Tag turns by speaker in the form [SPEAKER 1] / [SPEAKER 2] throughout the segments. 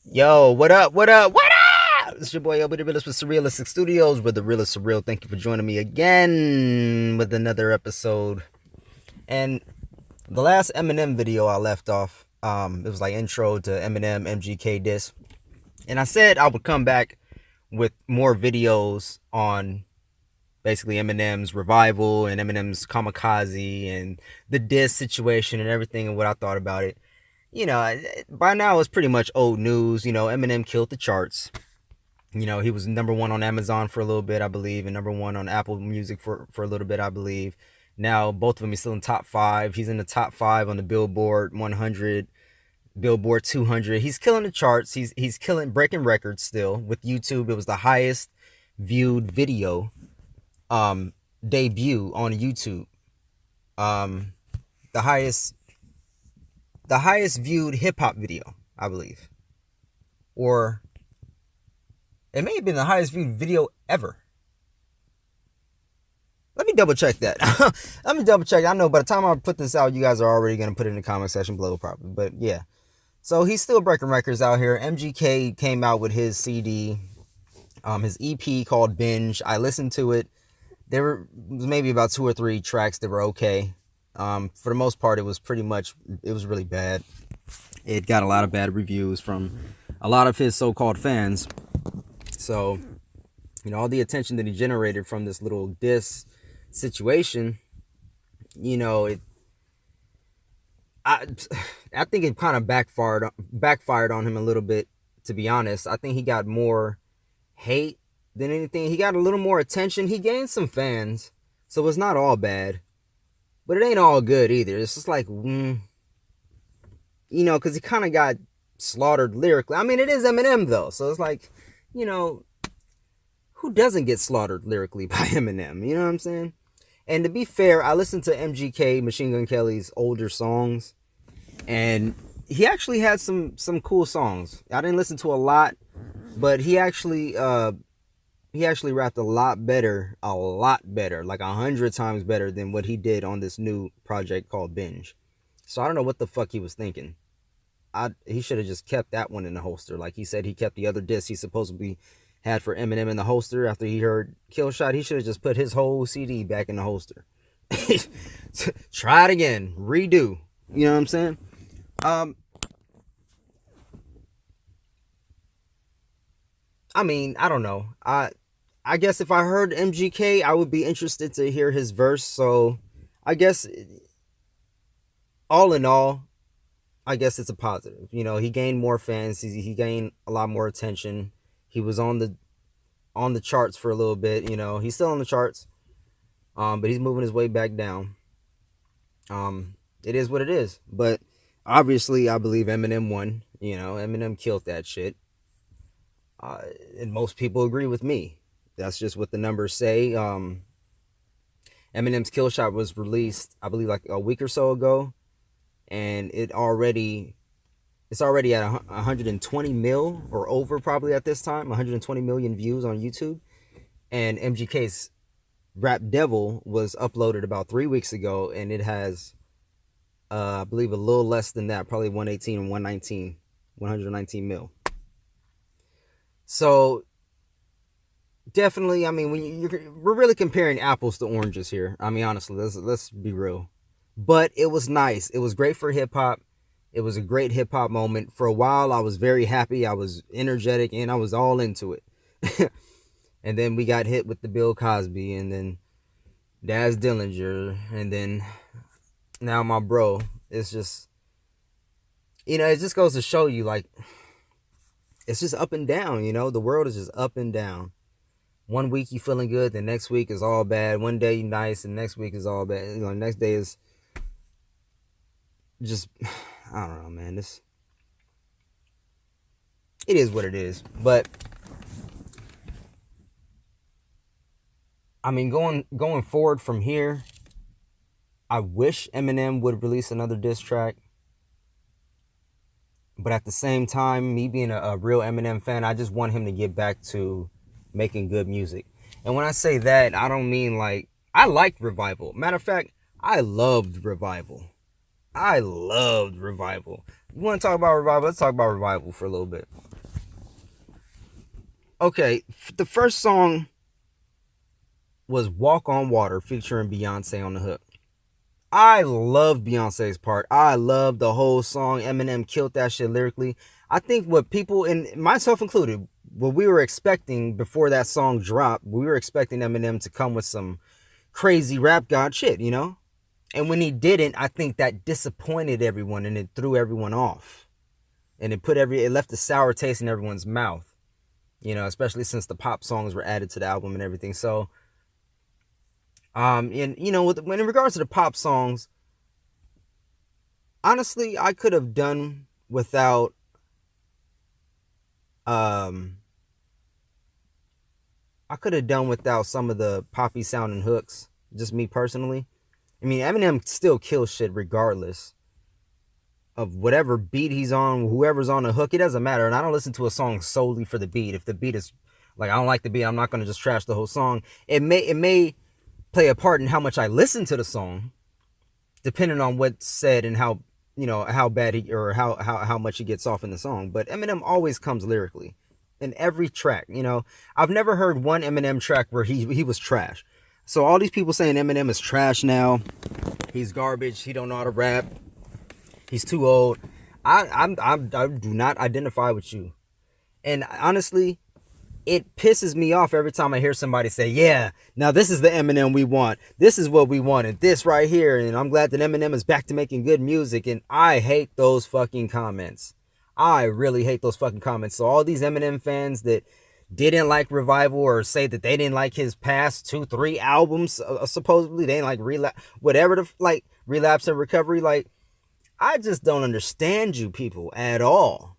[SPEAKER 1] Yo, what up? What up? What up? It's your boy Obi the Realist with Surrealistic Studios, where the real is surreal. Thank you for joining me again with another episode. And the last Eminem video I left off, it was like intro to Eminem MGK diss, and I said I would come back with more videos on basically Eminem's revival and Eminem's kamikaze and the diss situation and everything and what I thought about it. By now it's pretty much old news. Eminem killed the charts. He was number one on Amazon for a little bit, I believe, and number one on Apple Music for a little bit, I believe. Now both of them, he's still in top five. He's in the top five on the Billboard 100, Billboard 200. He's killing the charts. He's breaking records still. With YouTube, it was the highest viewed video debut on YouTube. The highest viewed hip hop video, I believe. Or it may have been the highest viewed video ever. Let me double check that. Let me double check. I know by the time I put this out, you guys are already going to put it in the comment section below probably. But yeah. So he's still breaking records out here. MGK came out with his CD, his EP called Binge. I listened to it. There was maybe about 2 or 3 tracks that were okay. For the most part, it was really bad. It got a lot of bad reviews from a lot of his so-called fans. So, all the attention that he generated from this little diss situation, I think it kind of backfired on him a little bit, to be honest. I think he got more hate than anything. He got a little more attention. He gained some fans, so it's not all bad. But it ain't all good either. It's just like, because he kind of got slaughtered lyrically. I mean, it is Eminem, though. So it's like, who doesn't get slaughtered lyrically by Eminem? You know what I'm saying? And to be fair, I listened to MGK, Machine Gun Kelly's older songs, and he actually had some cool songs. I didn't listen to a lot, but he actually rapped a lot better, like 100 times better than what he did on this new project called Binge. So I don't know what the fuck he was thinking. He should have just kept that one in the holster. Like he said, he kept the other disc he supposedly had for Eminem in the holster after he heard Kill Shot. He should have just put his whole CD back in the holster. Try it again, redo. You know what I'm saying? I mean, I don't know. I guess if I heard MGK, I would be interested to hear his verse. So I guess all in all, I guess it's a positive. He gained more fans. He gained a lot more attention. He was on the charts for a little bit. He's still on the charts, but he's moving his way back down. It is what it is. But obviously, I believe Eminem won. Eminem killed that shit. And most people agree with me. That's just what the numbers say. Eminem's Kill Shot was released, I believe, like a week or so ago, and it's already at 120 mil or over probably at this time, 120 million views on YouTube. And MGK's Rap Devil was uploaded about 3 weeks ago, and it has, I believe, a little less than that, probably 118 and 119 mil. So definitely, I mean, we're really comparing apples to oranges here. I mean, honestly, let's be real. But it was nice. It was great for hip hop. It was a great hip hop moment. For a while, I was very happy. I was energetic, and I was all into it. And then we got hit with the Bill Cosby, and then Daz Dillinger, and then now my bro. It's just, it just goes to show you, like, it's just up and down. The world is just up and down. One week you feeling good, the next week is all bad. One day you nice, and next week is all bad. Next day is just, I don't know, man. It is what it is. But I mean, going forward from here, I wish Eminem would release another diss track. But at the same time, me being a real Eminem fan, I just want him to get back to making good music. And when I say that, I don't mean like, I liked Revival. Matter of fact, I loved Revival. You want to talk about Revival? Let's talk about Revival for a little bit. Okay, the first song was Walk on Water featuring Beyonce on the hook. I love Beyonce's part. I love the whole song. Eminem killed that shit lyrically. I think what people, and myself included, what we were expecting before that song dropped, we were expecting Eminem to come with some crazy rap god shit, you know? And when he didn't, I think that disappointed everyone and it threw everyone off. And it left a sour taste in everyone's mouth, you know, especially since the pop songs were added to the album and everything. So, and you know, when in regards to the pop songs, honestly, I could have done without, I could have done without some of the poppy sounding hooks. Just me personally. I mean, Eminem still kills shit regardless of whatever beat he's on, whoever's on the hook. It doesn't matter. And I don't listen to a song solely for the beat. If the beat is like, I don't like the beat, I'm not going to just trash the whole song. It may play a part in how much I listen to the song, depending on what's said and how, you know, how bad he, or how much he gets off in the song. But Eminem always comes lyrically in every track. You know, I've never heard one Eminem track where he was trash. So all these people saying Eminem is trash now, he's garbage, he don't know how to rap, he's too old. I do not identify with you. And honestly, it pisses me off every time I hear somebody say, yeah, now this is the Eminem we want. This is what we wanted. This right here. And I'm glad that Eminem is back to making good music. And I hate those fucking comments. I really hate those fucking comments. So all these Eminem fans that didn't like Revival or say that they didn't like his past 2-3 albums, supposedly they didn't like Relapse and Recovery. Like, I just don't understand you people at all.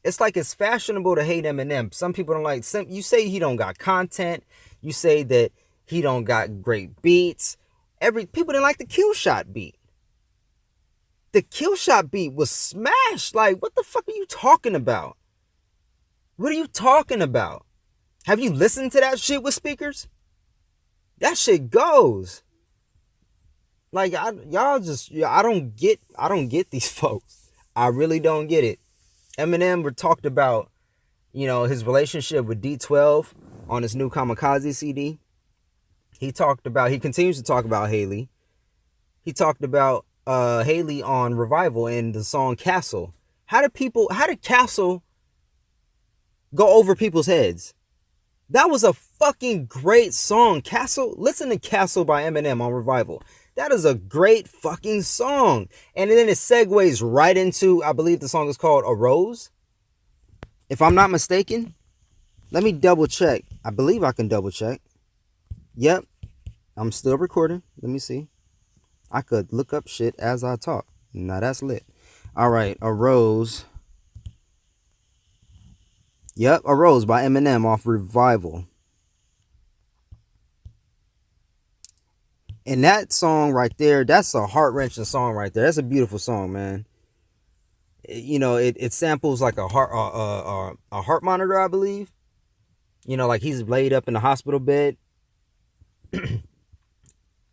[SPEAKER 1] It's like it's fashionable to hate Eminem. Some people don't like, you say he don't got content. You say that he don't got great beats. People didn't like the Kill Shot beat. The Kill Shot beat was smashed. Like, what the fuck are you talking about? What are you talking about? Have you listened to that shit with speakers? That shit goes. Like, I don't get these folks. I really don't get it. Eminem talked about, you know, his relationship with D12 on his new Kamikaze CD. He continues to talk about Haley. He talked about Haley on Revival and the song Castle. How did Castle go over people's heads? That was a fucking great song. Castle, listen to Castle by Eminem on Revival. That is a great fucking song. And then it segues right into, I believe the song is called A Rose. If I'm not mistaken. Let me double check. I believe I can double check. Yep. I'm still recording. Let me see. I could look up shit as I talk. Now that's lit. All right. A Rose. Yep. A Rose by Eminem off Revival. And that song right there, that's a heart-wrenching song right there. That's a beautiful song, man. You know, it samples like a heart monitor, I believe. You know, like he's laid up in the hospital bed. And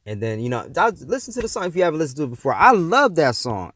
[SPEAKER 1] then, you know, listen to the song if you haven't listened to it before. I love that song.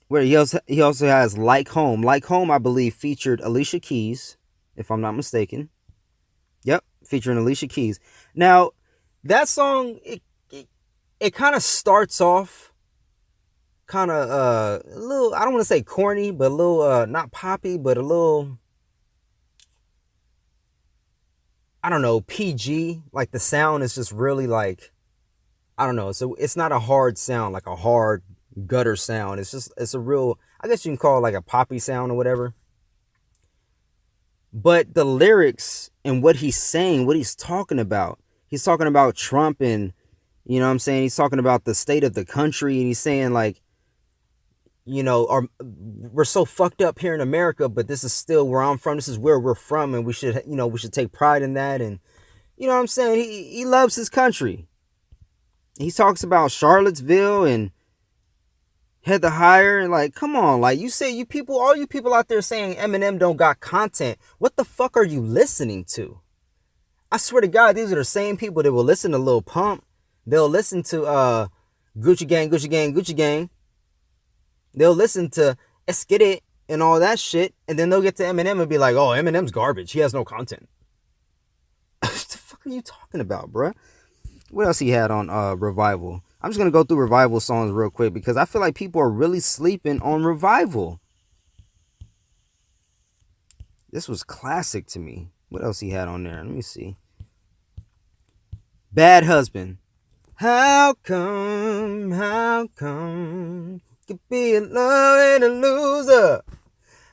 [SPEAKER 1] Where he also has Like Home. Like Home, I believe, featured Alicia Keys, if I'm not mistaken. Yep, featuring Alicia Keys. Now, that song, it kind of starts off kind of a little, I don't want to say corny, but a little, not poppy, but a little, I don't know, PG. Like the sound is just really like, I don't know. So it's not a hard sound, like a hard gutter sound. It's a real, I guess you can call it like a poppy sound or whatever. But the lyrics and what he's saying, what he's talking about Trump and, you know what I'm saying? He's talking about the state of the country and he's saying like, you know, we're so fucked up here in America, but this is still where I'm from. This is where we're from. And we should take pride in that. And you know what I'm saying? He loves his country. He talks about Charlottesville and Head to Higher, and like, come on, like all you people out there saying Eminem don't got content. What the fuck are you listening to? I swear to God, these are the same people that will listen to Lil Pump. They'll listen to Gucci Gang, Gucci Gang, Gucci Gang. They'll listen to Get It and all that shit, and then they'll get to Eminem and be like, oh, Eminem's garbage. He has no content. What the fuck are you talking about, bruh? What else he had on Revival? I'm just going to go through Revival songs real quick because I feel like people are really sleeping on Revival. This was classic to me. What else he had on there? Let me see. Bad Husband. How come could be in love and a loser?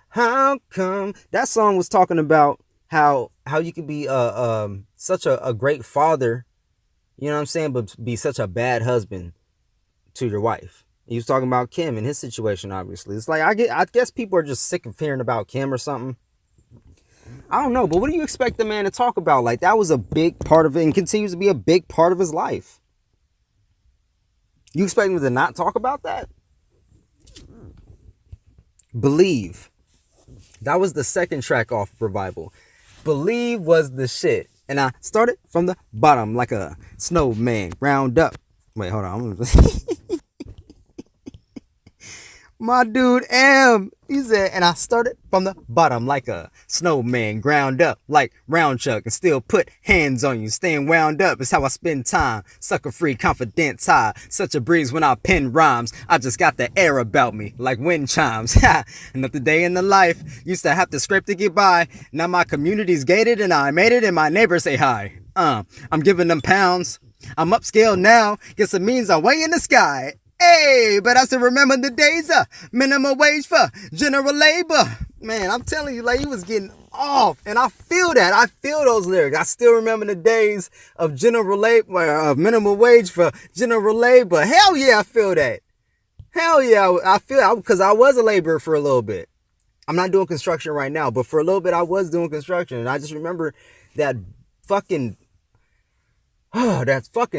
[SPEAKER 1] How come? That song was talking about how you could be such a great father, you know what I'm saying, but be such a bad husband to your wife. He was talking about Kim and his situation, obviously. It's like I guess people are just sick of hearing about Kim or something. I don't know, but what do you expect the man to talk about? Like, that was a big part of it and continues to be a big part of his life. You expect him to not talk about that? Believe. That was the second track off Revival. Believe was the shit. And I started from the bottom like a snowman. Ground up. Wait, hold on. My dude M, he said, and I started from the bottom like a snowman, ground up like round chuck, and still put hands on you. Staying wound up is how I spend time. Sucker free, confidence high. Such a breeze when I pen rhymes. I just got the air about me like wind chimes. Another day in the life. Used to have to scrape to get by. Now my community's gated and I made it and my neighbors say hi. I'm giving them pounds. I'm upscale now. Guess it means I'm way in the sky. Hey, but I still remember the days of minimum wage for general labor. Man, I'm telling you, like, he was getting off. And I feel that. I feel those lyrics. I still remember the days of general labor, of minimum wage for general labor. Hell yeah, I feel that. Hell yeah, I feel that because I was a laborer for a little bit. I'm not doing construction right now, but for a little bit I was doing construction. And I just remember that fucking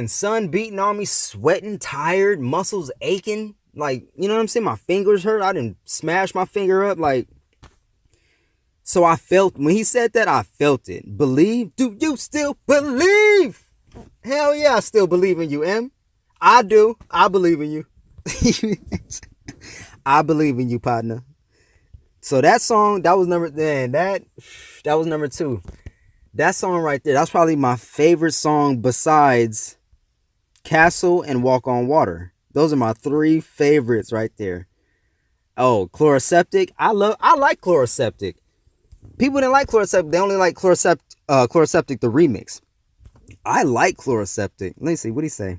[SPEAKER 1] sun beating on me, sweating, tired, muscles aching. Like, you know what I'm saying? My fingers hurt. I didn't smash my finger up. Like, so I felt, when he said that, I felt it. Believe? Do you still believe? Hell yeah, I still believe in you, M. I do. I believe in you. I believe in you, partner. So that song, that was number 2. That song right there, that's probably my favorite song besides Castle and Walk on Water. Those are my 3 favorites right there. Oh, Chloroseptic. I like Chloroseptic. People didn't like Chloroseptic. They only like Chloroseptic the remix. I like Chloroseptic. Let me see. What do you say?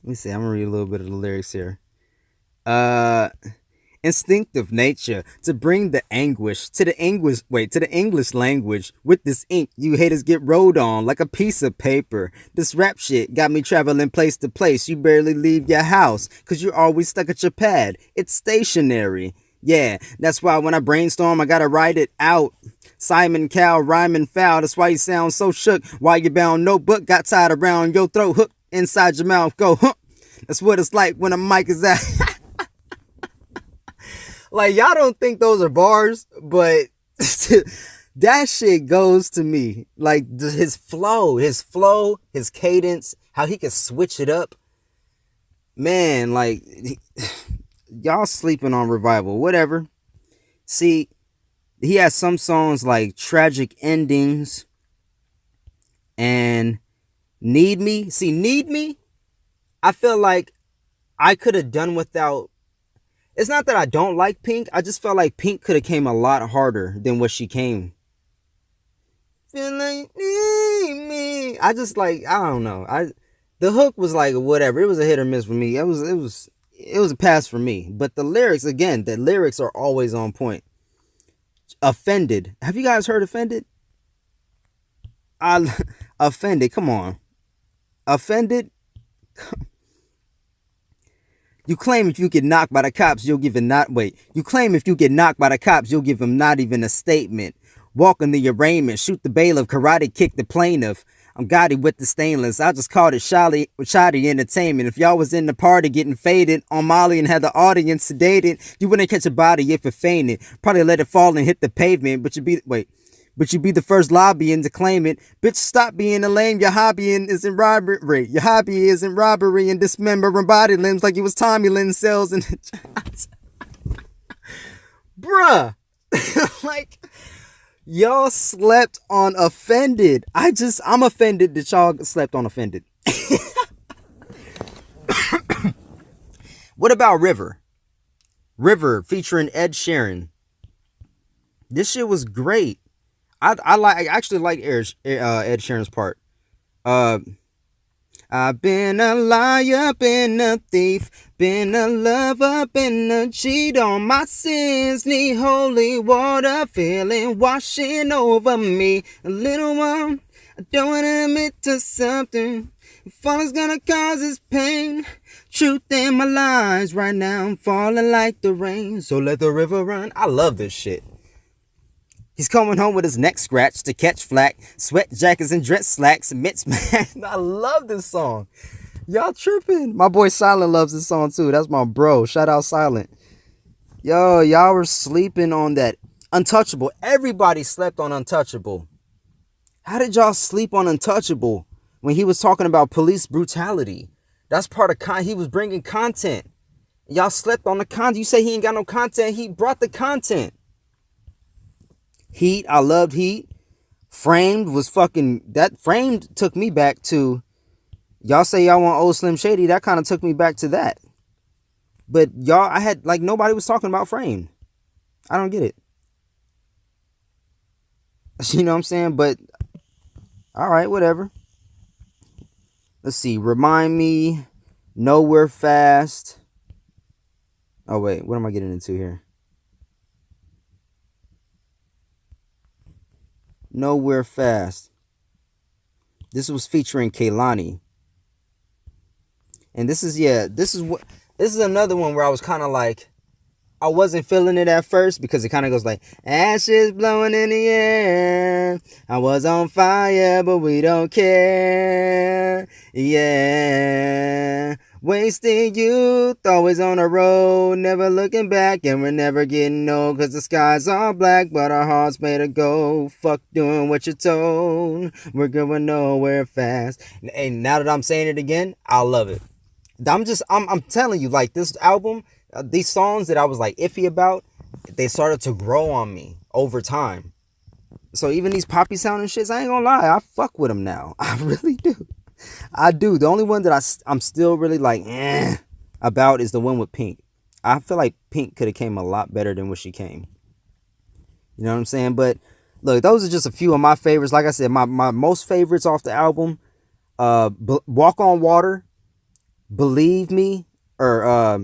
[SPEAKER 1] Let me see. I'm going to read a little bit of the lyrics here. Instinctive nature to bring the anguish to the English language. With this ink, you haters get rolled on like a piece of paper. This rap shit got me traveling place to place. You barely leave your house cause you're always stuck at your pad. It's stationary. Yeah, that's why when I brainstorm, I gotta write it out. Simon Cowell rhyming foul. That's why you sound so shook. While you bound notebook got tied around your throat, hook inside your mouth. Go, huh? That's what it's like when a mic is out. Like, y'all don't think those are bars, but that shit goes to me. Like, his flow, his cadence, how he can switch it up. Man, like, y'all sleeping on Revival, whatever. See, he has some songs like Tragic Endings and Need Me. See, Need Me, I feel like I could have done without. It's not that I don't like Pink. I just felt like Pink could have came a lot harder than what she came. Feel like need me. I just like, I don't know. The hook was like whatever. It was a hit or miss for me. It was a pass for me. But the lyrics, again, the lyrics are always on point. Offended. Have you guys heard Offended? Offended. Come on. Offended. You claim if you get knocked by the cops, you'll give him not. Wait. You claim if you get knocked by the cops, you'll give him not even a statement. Walk in the arraignment, shoot the bailiff, karate kick the plaintiff. I'm Gotti with the stainless. I just called it shoddy entertainment. If y'all was in the party getting faded on Molly and had the audience sedated, you wouldn't catch a body if it fainted. Probably let it fall and hit the pavement, but but you be the first lobbying to claim it. Bitch, stop being a lame. Your hobby isn't robbery. Your hobby isn't robbery and dismembering body limbs like you was Tommy Lynn cells and bruh. Like, y'all slept on Offended. I'm offended that y'all slept on Offended. What about River? River featuring Ed Sheeran. This shit was great. I actually like Ed Sheeran's part. I've been a liar, been a thief, been a lover, been a cheat. On my sins need holy water, feeling washing over me. A little one, I don't want to admit to something. If all it's gonna cause is pain, truth in my lies right now, I'm falling like the rain. So let the river run. I love this shit. He's coming home with his neck scratched to catch flack. Sweat jackets and dress slacks. Mitts, man. I love this song. Y'all tripping. My boy Silent loves this song too. That's my bro. Shout out Silent. Yo, y'all were sleeping on that. Untouchable. Everybody slept on Untouchable. How did y'all sleep on Untouchable when he was talking about police brutality? That's part of he was bringing content. Y'all slept on the content. You say he ain't got no content. He brought the content. Heat, I loved Heat. Framed was fucking, that Framed took me back to, y'all say y'all want old Slim Shady, that kind of took me back to that. But y'all, I had, like, nobody was talking about Framed. I don't get it. You know what I'm saying? But, all right, whatever. Let's see, Remind Me, Nowhere Fast. Oh, wait, what am I getting into here? Nowhere Fast. This was featuring Kehlani. And this is another one where I was kind of like, I wasn't feeling it at first because it kind of goes like, ashes blowing in the air. I was on fire, but we don't care. Yeah. Wasting youth, always on the road, never looking back, and we're never getting old, cause the skies are black, but our hearts made of gold. Fuck doing what you're told, we're going nowhere fast. And now that I'm saying it again, I love it. I'm telling you, like, this album, these songs that I was like iffy about, they started to grow on me over time. So even these poppy sounding shits, I ain't gonna lie, I fuck with them now. I really do. I do. The only one that I'm still really like about is the one with Pink. I feel like Pink could have came a lot better than what she came. You know what I'm saying? But look, those are just a few of my favorites. Like I said, my most favorites off the album, Walk on Water, Believe Me, or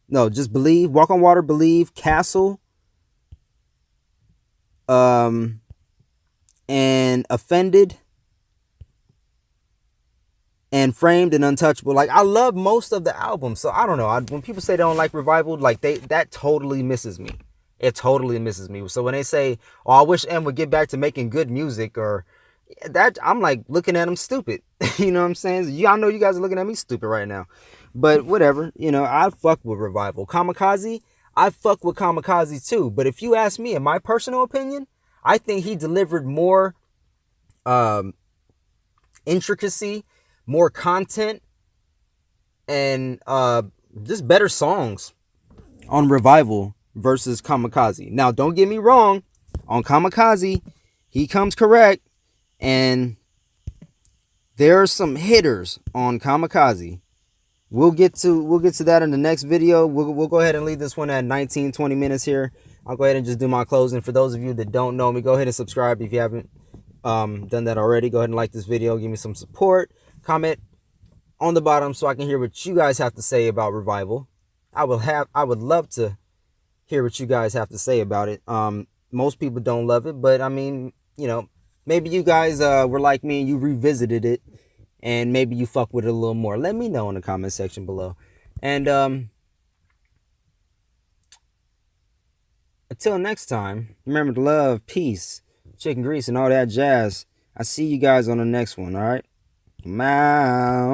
[SPEAKER 1] no, just Believe, Walk on Water, Believe, Castle, and Offended, and Framed, and Untouchable. Like, I love most of the album, so I don't know. When people say they don't like Revival, like, that totally misses me. It totally misses me. So when they say, oh, I wish M would get back to making good music, or that, I'm like looking at them stupid. You know what I'm saying? Y'all know you guys are looking at me stupid right now. But whatever, you know, I fuck with Revival. Kamikaze, I fuck with Kamikaze too. But if you ask me, in my personal opinion, I think he delivered more intricacy, more content, and just better songs on Revival versus Kamikaze. Now, don't get me wrong, on Kamikaze, he comes correct, and there are some hitters on Kamikaze. We'll get to that in the next video. We'll go ahead and leave this one at 19-20 minutes here. I'll go ahead and just do my closing. For those of you that don't know me, go ahead and subscribe if you haven't done that already. Go ahead and like this video, give me some support. Comment on the bottom so I can hear what you guys have to say about Revival. I would love to hear what you guys have to say about it. Most people don't love it, but I mean, you know, maybe you guys were like me and you revisited it, and maybe you fuck with it a little more. Let me know in the comment section below. And until next time, remember to love, peace, chicken grease, and all that jazz. I see you guys on the next one, all right? Mounts.